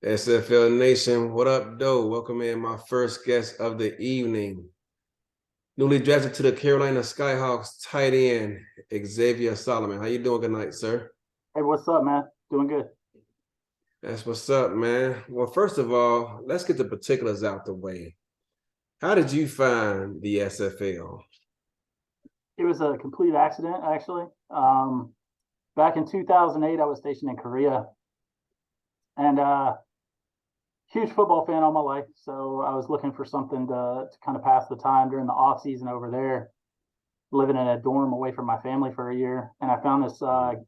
SFL Nation, what up, though? Welcome in my first guest of the evening. Newly drafted to the Carolina Skyhawks tight end, Xavier Solomon. How you doing tonight, sir? Hey, what's up, man? Doing good. That's what's up, man. Well, first of all, let's get the particulars out the way. How did you find the SFL? It was a complete accident, actually. Back in 2008, I was stationed in Korea, and huge football fan all my life. So I was looking for something to kind of pass the time during the off season over there, living in a dorm away from my family for a year. And I found this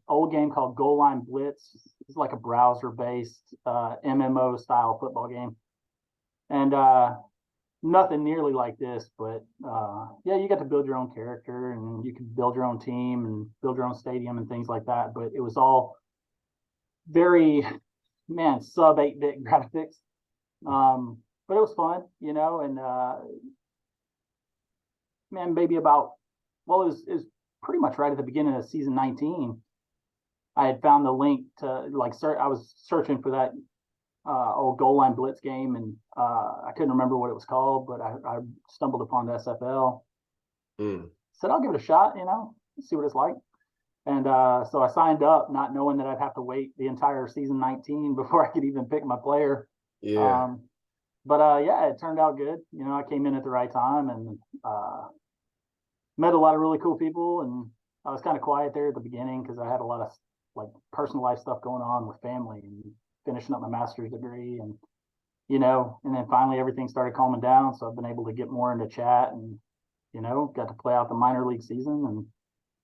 old game called Goal Line Blitz. It's like a browser-based MMO style football game, and nothing nearly like this. But yeah, you got to build your own character, and you could build your own team and build your own stadium and things like that. But it was all very, man, sub 8-bit graphics. But it was fun, and man, maybe about, well, it was pretty much right at the beginning of season 19. I had found the link to I was searching for that old Goal Line Blitz game, and I couldn't remember what it was called, but I stumbled upon the SFL. Said I'll give it a shot, see what it's like. And so I signed up, not knowing that I'd have to wait the entire season 19 before I could even pick my player. Yeah. But yeah, it turned out good. I came in at the right time and met a lot of really cool people. And I was kind of quiet there at the beginning because I had a lot of personal life stuff going on with family and finishing up my master's degree, and and then finally everything started calming down. So I've been able to get more into chat and got to play out the minor league season and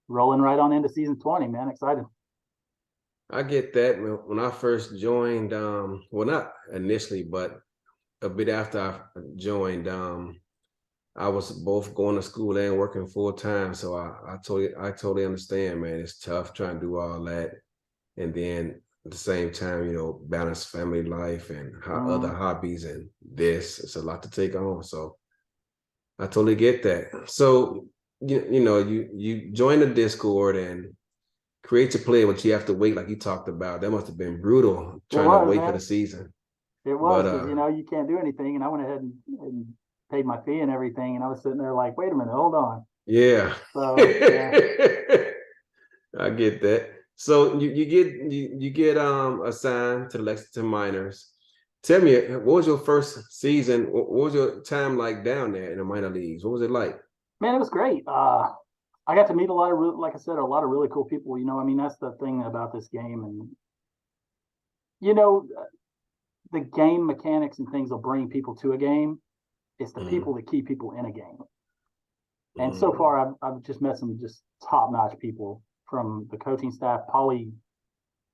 rolling right on into season 20, man. Excited. I get that. When I first joined, well, not initially, but a bit after I joined, I was both going to school and working full time. So I totally understand, man. It's tough trying to do all that, and then at the same time, balance family life and other hobbies and this. It's a lot to take on. So I totally get that. So you join the Discord and create your play, but you have to wait, like you talked about. That must have been brutal trying to wait for the season. It was, because you can't do anything, and I went ahead and paid my fee and everything, and I was sitting there like, wait a minute, hold on. Yeah. So yeah. I get that. So you get assigned to the Lexington Miners. Tell me, what was your first season? What was your time like down there in the minor leagues? What was it like? Man, it was great. I got to meet a lot of, like I said, a lot of really cool people. That's the thing about this game, and the game mechanics and things will bring people to a game. It's the people that keep people in a game. And so far, I've just met some just top-notch people from the coaching staff. Paulie's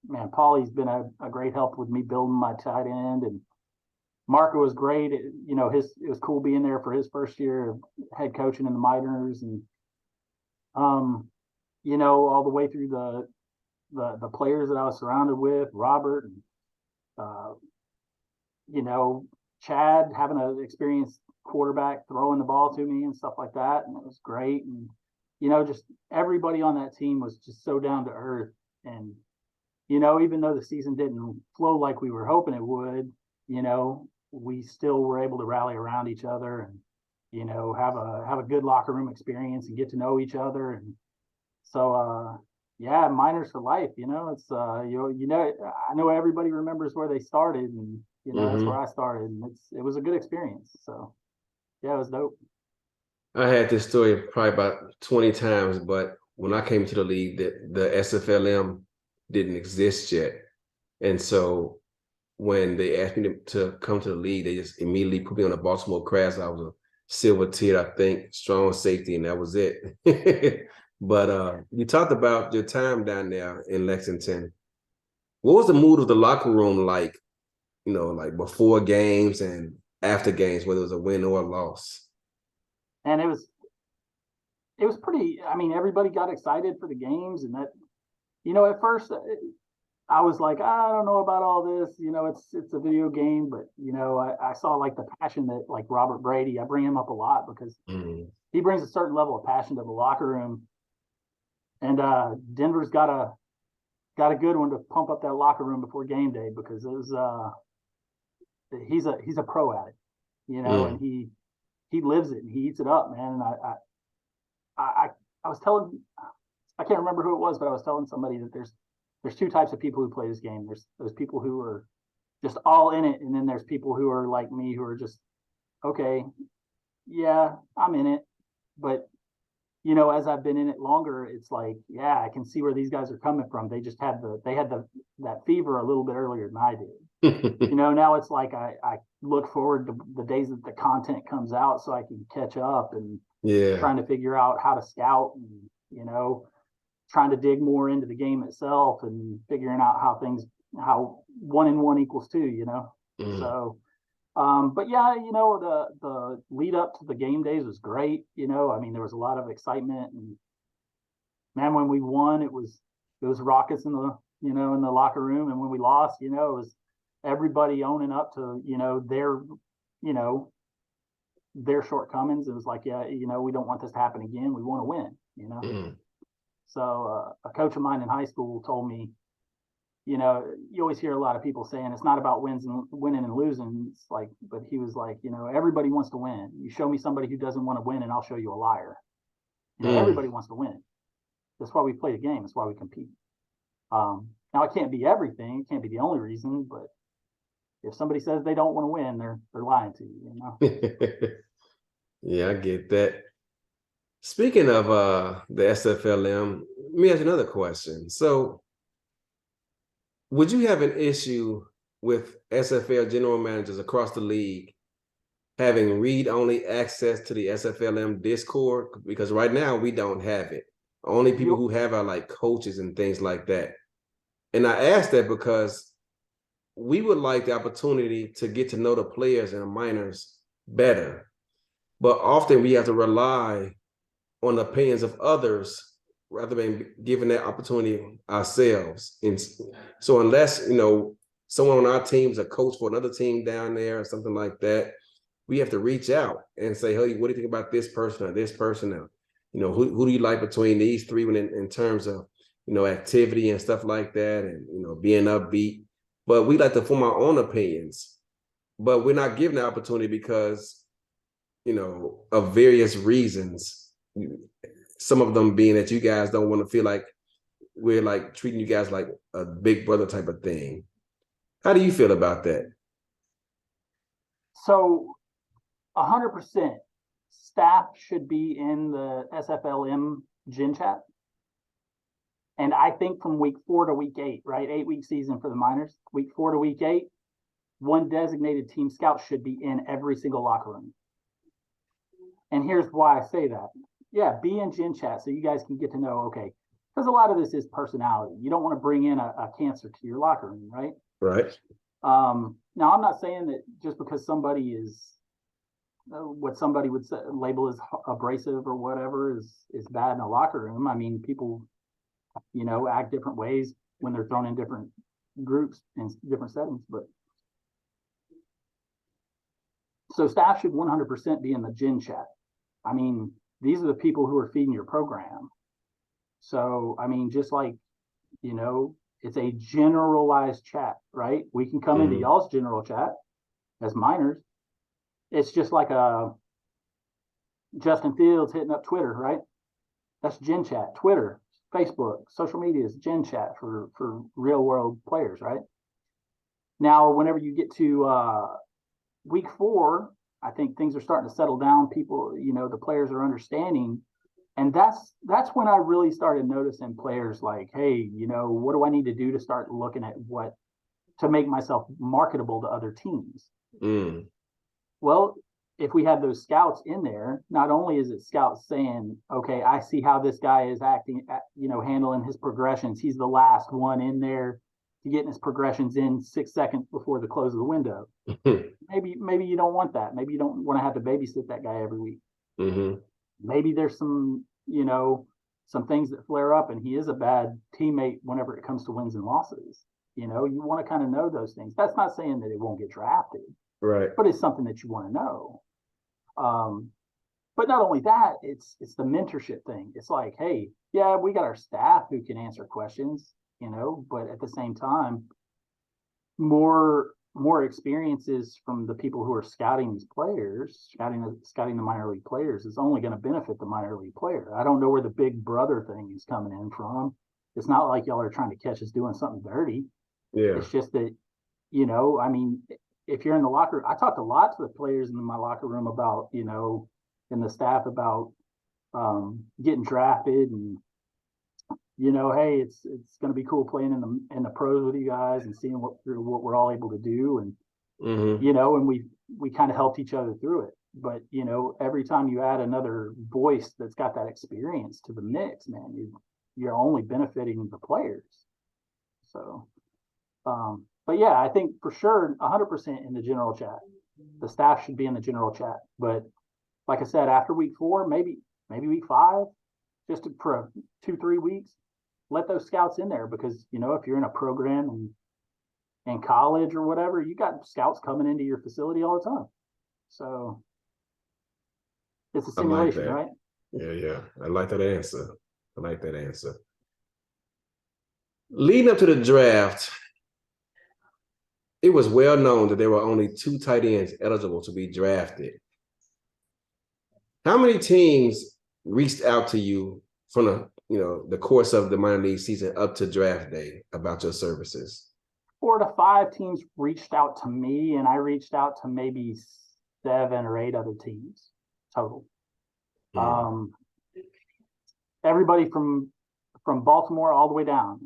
been a great help with me building my tight end, and Marco was great. It was cool being there for his first year of head coaching in the minors, and all the way through the players that I was surrounded with, Robert, and Chad, having an experienced quarterback throwing the ball to me and stuff like that, and it was great. And just everybody on that team was just so down to earth. And even though the season didn't flow like we were hoping it would, we still were able to rally around each other and have a good locker room experience and get to know each other. And so yeah, minors for life. It's I know everybody remembers where they started, and that's where I started, and it was a good experience. So yeah, it was dope. I had this story probably about 20 times, but when I came to the league, the SFLM didn't exist yet. And so when they asked me to come to the league, they just immediately put me on the Baltimore Crabs. I was a silver tier, I think, strong safety, and that was it. But you talked about your time down there in Lexington. What was the mood of the locker room like, like before games and after games, whether it was a win or a loss? And it was pretty, everybody got excited for the games, and that, at first I was like, I don't know about all this, it's a video game, but I saw the passion that Robert Brady, I bring him up a lot because he brings a certain level of passion to the locker room. And Denver's got a good one to pump up that locker room before game day, because it was he's a pro at it, you know, and he lives it and he eats it up, man. And I was telling, I can't remember who it was, but I was telling somebody that there's two types of people who play this game. There's those people who are just all in it, and then there's people who are like me, who are just, okay, yeah, I'm in it, but you know, as I've been in it longer, it's like, yeah, I can see where these guys are coming from. They just had that fever a little bit earlier than I did. You know, now it's like I look forward to the days that the content comes out so I can catch up and trying to figure out how to scout and, you know, trying to dig more into the game itself and figuring out how 1 and 1 equals 2, you know. So but yeah, you know, the lead up to the game days was great. You know, I mean, there was a lot of excitement, and man, when we won, it was rockets in the, you know, in the locker room, and when we lost, you know, it was everybody owning up to, you know, their shortcomings. It was like, yeah, you know, we don't want this to happen again. We want to win, you know. So a coach of mine in high school told me, you know, you always hear a lot of people saying it's not about winning and losing. It's like, but he was like, you know, everybody wants to win. You show me somebody who doesn't want to win, and I'll show you a liar. You know, everybody wants to win. That's why we play the game. That's why we compete. Now it can't be everything. It can't be the only reason, but if somebody says they don't want to win, they're lying to you, you know? Yeah, I get that. Speaking of the SFLM, let me ask you another question. So would you have an issue with SFL general managers across the league having read-only access to the SFLM Discord? Because right now we don't have it. Only people who have are like coaches and things like that. And I ask that because we would like the opportunity to get to know the players and the minors better. But often we have to rely on the opinions of others rather than giving that opportunity ourselves. And so unless, you know, someone on our team is a coach for another team down there or something like that, we have to reach out and say, hey, what do you think about this person or this person? Or, you know, who do you like between these three in terms of, you know, activity and stuff like that, and, you know, being upbeat. But we like to form our own opinions, but we're not given the opportunity because, you know, of various reasons. Some of them being that you guys don't want to feel like we're like treating you guys like a big brother type of thing. How do you feel about that? So 100% staff should be in the SFLM Gen Chat. And I think from week 4 to week 8, right? 8-week season for the minors, week 4 to week 8, one designated team scout should be in every single locker room. And here's why I say that. Yeah, be in Gen Chat so you guys can get to know, okay, because a lot of this is personality. You don't want to bring in a cancer to your locker room, right? Right. Now, I'm not saying that just because somebody is what somebody would say, label as abrasive or whatever is bad in a locker room. I mean, people, you know, act different ways when they're thrown in different groups and different settings. But so staff should 100% be in the Gen Chat. I mean, these are the people who are feeding your program. So, I mean, just like, you know, it's a generalized chat, right? We can come into y'all's general chat as minors. It's just like a Justin Fields hitting up Twitter, right? That's Gen Chat. Twitter, Facebook, social media is Gen Chat for real world players, right? Now, whenever you get to week 4, I think things are starting to settle down. People, you know, the players are understanding. And that's when I really started noticing players like, hey, you know, what do I need to do to start looking at what to make myself marketable to other teams? Well, if we have those scouts in there, not only is it scouts saying, okay, I see how this guy is acting, you know, handling his progressions. He's the last one in there to getting his progressions in 6 seconds before the close of the window. Maybe you don't want that. Maybe you don't want to have to babysit that guy every week. Maybe there's some, you know, some things that flare up and he is a bad teammate whenever it comes to wins and losses. You know, you want to kind of know those things. That's not saying that it won't get drafted, right? But it's something that you want to know. But not only that, it's the mentorship thing. It's like, hey, yeah, we got our staff who can answer questions, you know, but at the same time, more more experiences from the people who are scouting these players, scouting the minor league players is only going to benefit the minor league player. I don't know where the big brother thing is coming in from. It's not like y'all are trying to catch us doing something dirty. Yeah. It's just that, I mean, if you're in the locker, I talked a lot to the players in my locker room about, and the staff about getting drafted and, hey, it's going to be cool playing in the pros with you guys and seeing what we're all able to do, and and we kind of helped each other through it. But every time you add another voice that's got that experience to the mix, man, you're only benefiting the players. So, but yeah, I think for sure 100% in the general chat. The staff should be in the general chat. But like I said, after week 4, maybe week 5, just for 2-3 weeks, let those scouts in there, because if you're in a program in college or whatever, you got scouts coming into your facility all the time. So it's a simulation, right? Yeah. I like that answer. Leading up to the draft, it was well known that there were only 2 tight ends eligible to be drafted. How many teams reached out to you from the course of the minor league season up to draft day about your services? 4 to 5 teams reached out to me, and I reached out to maybe 7 or 8 other teams total. Everybody from Baltimore all the way down.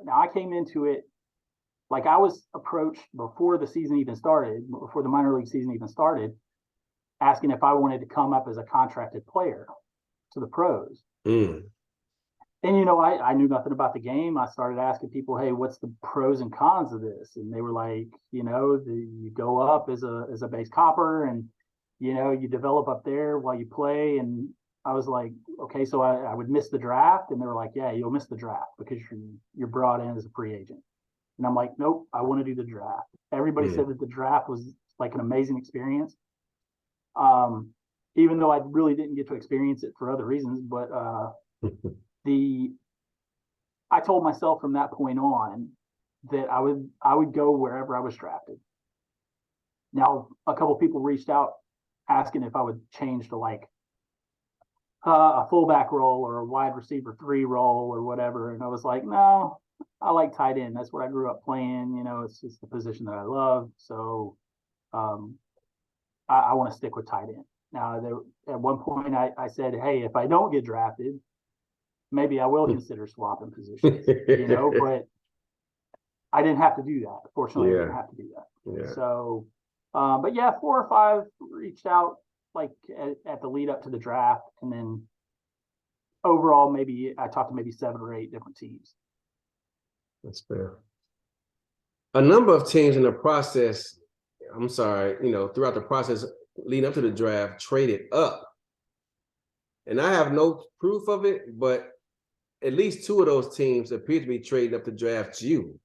Now I came into it like I was approached before the season even started, before the minor league season even started, asking if I wanted to come up as a contracted player to the pros. And I knew nothing about the game. I started asking people, hey, what's the pros and cons of this? And they were like, you go up as a base copper, and you develop up there while you play. And I was like, okay, so I would miss the draft. And they were like, yeah, you'll miss the draft because you're brought in as a free agent. And I'm like, nope, I want to do the draft. Everybody said that the draft was like an amazing experience. Even though I really didn't get to experience it for other reasons, but I told myself from that point on that I would go wherever I was drafted. Now, a couple of people reached out asking if I would change to like a fullback role or a wide receiver 3 role or whatever, and I was like, no, I like tight end. That's what I grew up playing. It's just the position that I love. So I want to stick with tight end. Now, at one point, I said, hey, if I don't get drafted, maybe I will consider swapping positions, but I didn't have to do that. Fortunately, I didn't have to do that. Yeah. So, but yeah, 4 or 5 reached out like at the lead up to the draft. And then overall, maybe I talked to maybe 7 or 8 different teams. That's fair. A number of teams in the process, throughout the process leading up to the draft, traded up. And I have no proof of it, but at least 2 of those teams appear to be trading up to draft you,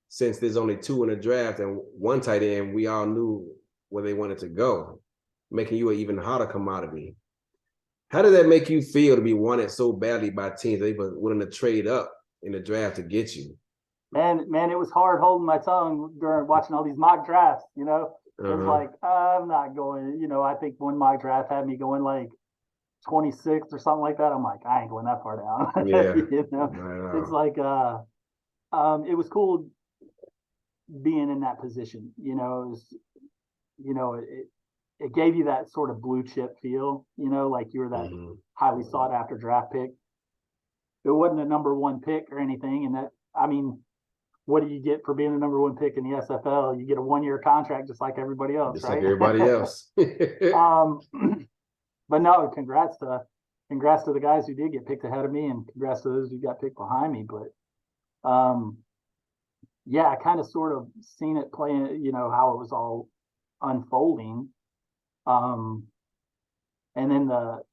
since there's only 2 in the draft and 1 tight end. We all knew where they wanted to go, making you an even hotter commodity. How did that make you feel to be wanted so badly by teams they were willing to trade up in the draft to get you? Man, it was hard holding my tongue during watching all these mock drafts. It was like, I'm not going. I think one mock draft had me going like 26th or something like that. I'm like, I ain't going that far down. Yeah. It's like it was cool being in that position. It gave you that sort of blue chip feel, like you were that highly sought after draft pick. It wasn't a number 1 pick or anything. And that, I mean, what do you get for being a number 1 pick in the SFL? You get a 1-year contract just like everybody else, just right? like everybody else. But no, congrats to the guys who did get picked ahead of me, and congrats to those who got picked behind me. But yeah, I kind of sort of seen it playing, how it was all unfolding. And then the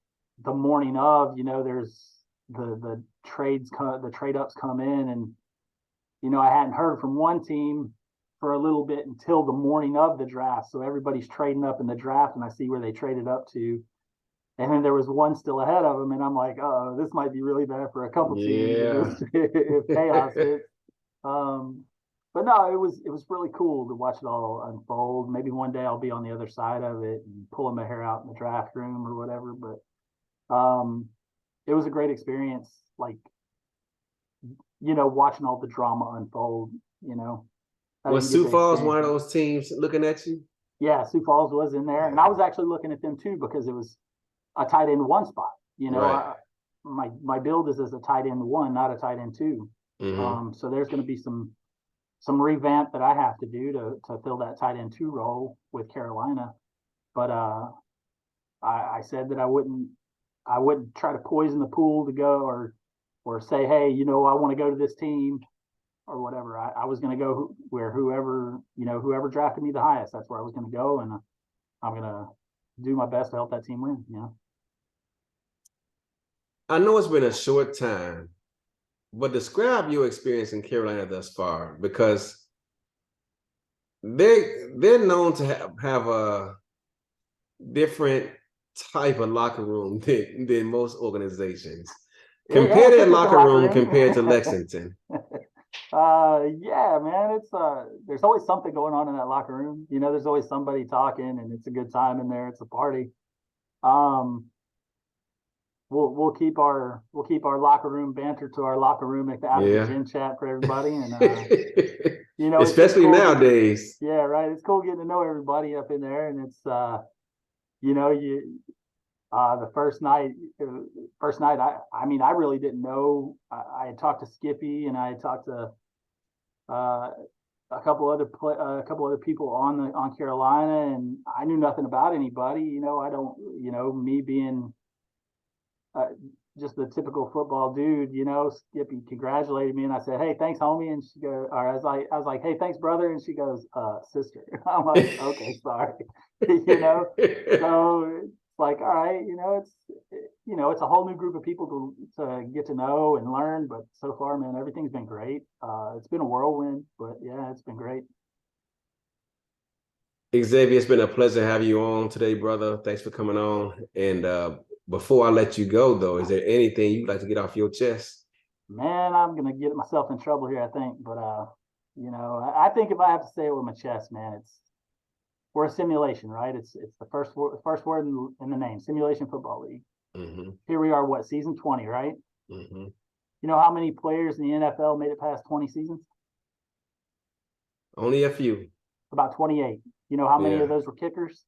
morning of, there's the trade ups come in, and I hadn't heard from one team for a little bit until the morning of the draft. So everybody's trading up in the draft, and I see where they traded up to. And then there was one still ahead of them, and I'm like, oh, this might be really bad for a couple teams if chaos hits. but no, it was really cool to watch it all unfold. Maybe one day I'll be on the other side of it and pulling my hair out in the draft room or whatever. But it was a great experience. Like, watching all the drama unfold. I Was didn't get Sioux to Falls experience one of it. those teams looking at you? Yeah, Sioux Falls was in there, and I was actually looking at them too because it was a tight end one spot. Right. My build is as a tight end one, not a tight end two. Mm-hmm. So there's going to be some revamp that I have to do to fill that tight end two role with Carolina. But I said that I wouldn't try to poison the pool to go or say, hey, I want to go to this team or whatever. I was going to go where whoever drafted me the highest, that's where I was going to go, and I'm going to do my best to help that team win. I know it's been a short time, but describe your experience in Carolina thus far, because they're known to have a different type of locker room than most organizations. Yeah, Compare it's a their different locker locker room room. compared to Lexington. Yeah, man, it's there's always something going on in that locker room. There's always somebody talking, and it's a good time in there. It's a party. Um, we'll keep our locker room banter to our locker room out of the Yeah. gym chat for everybody, and it's Especially cool getting, nowadays. yeah, right. It's cool getting to know everybody up in there, and it's you the first night I mean I really didn't know. I had talked to Skippy, and I had talked to uh, a couple other people on Carolina, and I knew nothing about anybody. I don't. Me being uh, just the typical football dude. Skippy congratulated me, and I said, "Hey, thanks, homie." And she goes, or I was like, "Hey, thanks, brother." And she goes, "Sister." I'm like, "Okay, sorry." So it's like, all right, it's a whole new group of people to get to know and learn. But so far, man, everything's been great. It's been a whirlwind, but yeah, it's been great. Xavier, it's been a pleasure to have you on today, brother. Thanks for coming on. And before I let you go, though, is there anything you'd like to get off your chest? Man, I'm gonna get myself in trouble here, I think. But I think if I have to say it with my chest, man, we're a simulation, right? It's the first word in the name, Simulation Football League. Mm-hmm. Here we are, what, season 20, right? Mm-hmm. You know how many players in the NFL made it past 20 seasons? Only a few. About 28. You know how many Yeah. of those were kickers?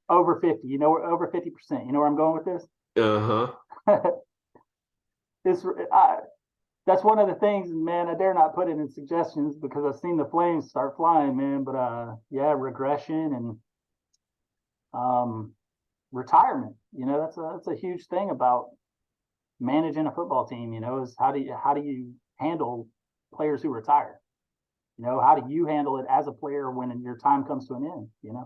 Over 50. Over 50%. You know where I'm going with this? Uh-huh. this that's one of the things, man. I dare not put it in suggestions because I've seen the flames start flying, man. But yeah, regression and retirement. That's a huge thing about managing a football team. Is how do you handle players who retire? How do you handle it as a player when your time comes to an end?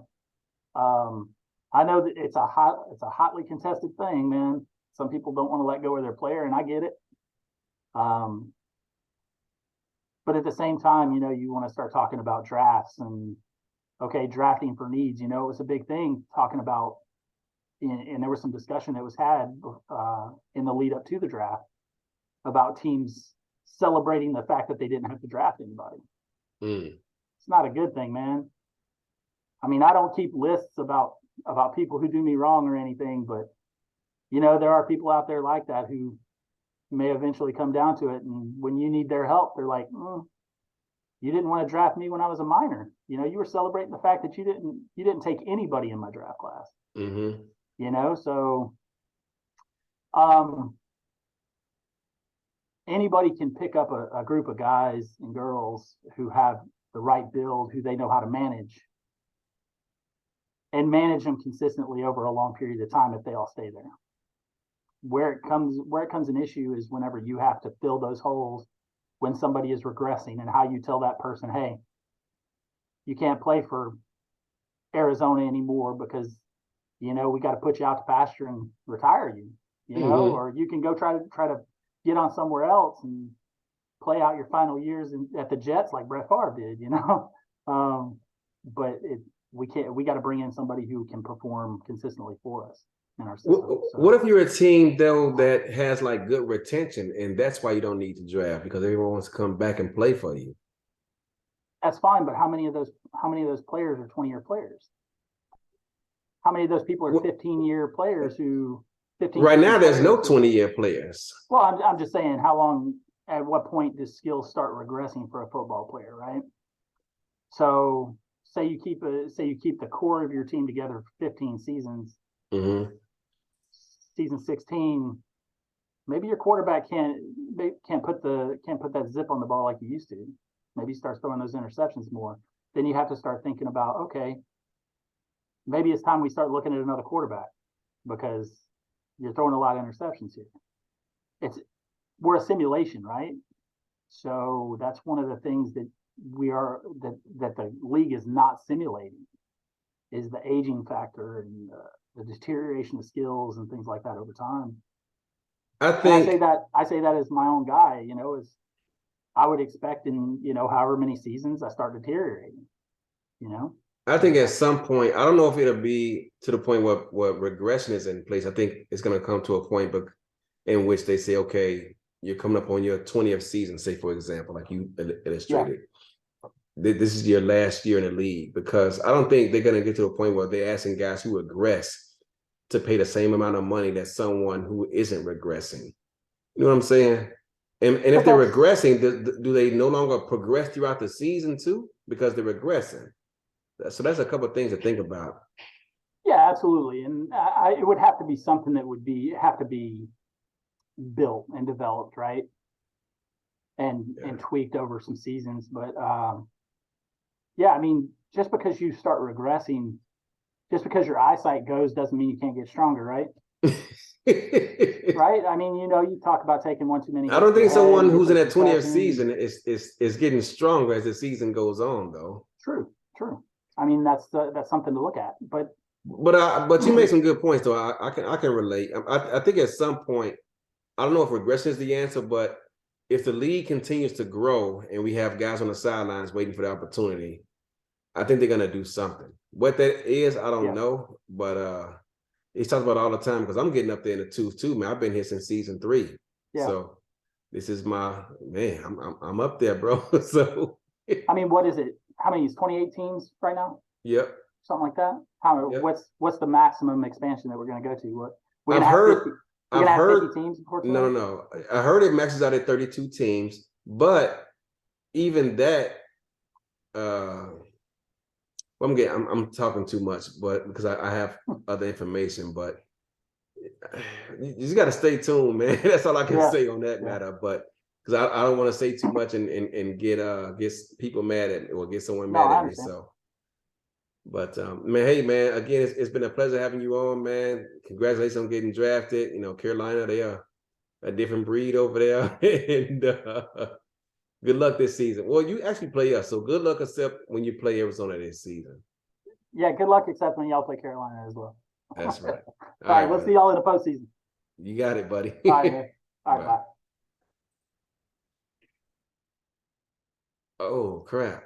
Um, I know that it's a hotly contested thing, man. Some people don't want to let go of their player, and I get it. Um, but at the same time, you want to start talking about drafts and okay, drafting for needs. It was a big thing talking about, and there was some discussion that was had in the lead up to the draft about teams celebrating the fact that they didn't have to draft anybody. Mm. It's not a good thing, man. I mean, I don't keep lists about people who do me wrong or anything, but there are people out there like that who may eventually come down to it, and when you need their help, they're like, "You didn't want to draft me when I was a minor. You were celebrating the fact that you didn't take anybody in my draft class. Mm-hmm. So um, anybody can pick up a group of guys and girls who have the right build, who they know how to manage, and manage them consistently over a long period of time if they all stay there. Where it comes an issue is whenever you have to fill those holes when somebody is regressing, and how you tell that person, hey, you can't play for Arizona anymore because we got to put you out to pasture and retire you, Mm-hmm. or you can go try to get on somewhere else and play out your final years at the Jets like Brett Favre did, but we got to bring in somebody who can perform consistently for us. in our system. What if you're a team though that has like good retention, and that's why you don't need to draft because everyone wants to come back and play for you? That's fine, but how many of those players are 20-year players? How many of those people are 15-year players who 15 right now there's no 20-year players. Well, I'm just saying, how long, at what point does skills start regressing for a football player, right? So say you keep the core of your team together for 15 seasons. Mm-hmm. Season 16, maybe your quarterback can't put that zip on the ball like he used to. Maybe he starts throwing those interceptions more. Then you have to start thinking about, okay, maybe it's time we start looking at another quarterback because you're throwing a lot of interceptions here. We're a simulation, right? So that's one of the things that that the league is not simulating is the aging factor and the deterioration of skills and things like that over time. I say that as my own guy, is I would expect in, however many seasons I start deteriorating, I think at some point, I don't know if it'll be to the point where regression is in place. I think it's going to come to a point in which they say, okay, you're coming up on your 20th season, say, for example, like you illustrated. Yeah. This is your last year in the league, because I don't think they're going to get to a point where they're asking guys who regress to pay the same amount of money that someone who isn't regressing. You know what I'm saying? And if they're regressing, do they no longer progress throughout the season too? Because they're regressing. So that's a couple of things to think about. Yeah, absolutely. And it would have to be something that would have to be built and developed, right? And tweaked over some seasons. But yeah, I mean, just because you start regressing, just because your eyesight goes doesn't mean you can't get stronger, right? Right? I mean, you talk about taking one too many. I don't think someone who's in that 20th season is getting stronger as the season goes on, though. True. I mean, that's something to look at. But you made some good points, though. I can relate. I think at some point, I don't know if regression is the answer, but if the league continues to grow and we have guys on the sidelines waiting for the opportunity, I think they're gonna do something. What that is, I don't know, but it's talked about all the time because I'm getting up there in the tooth too, man. I've been here since season 3, so this is my man. I'm up there, bro. So I mean, what is it? How many is 28 teams right now? Yep, something like that. What's the maximum expansion that we're going to go to? I've heard 50 teams before. No. I heard it maxes out at 32 teams, but even that, I'm talking too much, but because I have other information, but you just got to stay tuned, man. That's all I can say on that matter. But because I don't want to say too much and get people mad at me or get someone mad at me. So, but man, hey man, again, it's been a pleasure having you on, man. Congratulations on getting drafted. Carolina, they are a different breed over there, and good luck this season. Well, you actually play us, so good luck except when you play Arizona this season. Yeah, good luck except when y'all play Carolina as well. That's right. All right, we'll see y'all in the postseason. You got it, buddy. All right, man. All right, bye. Oh, crap.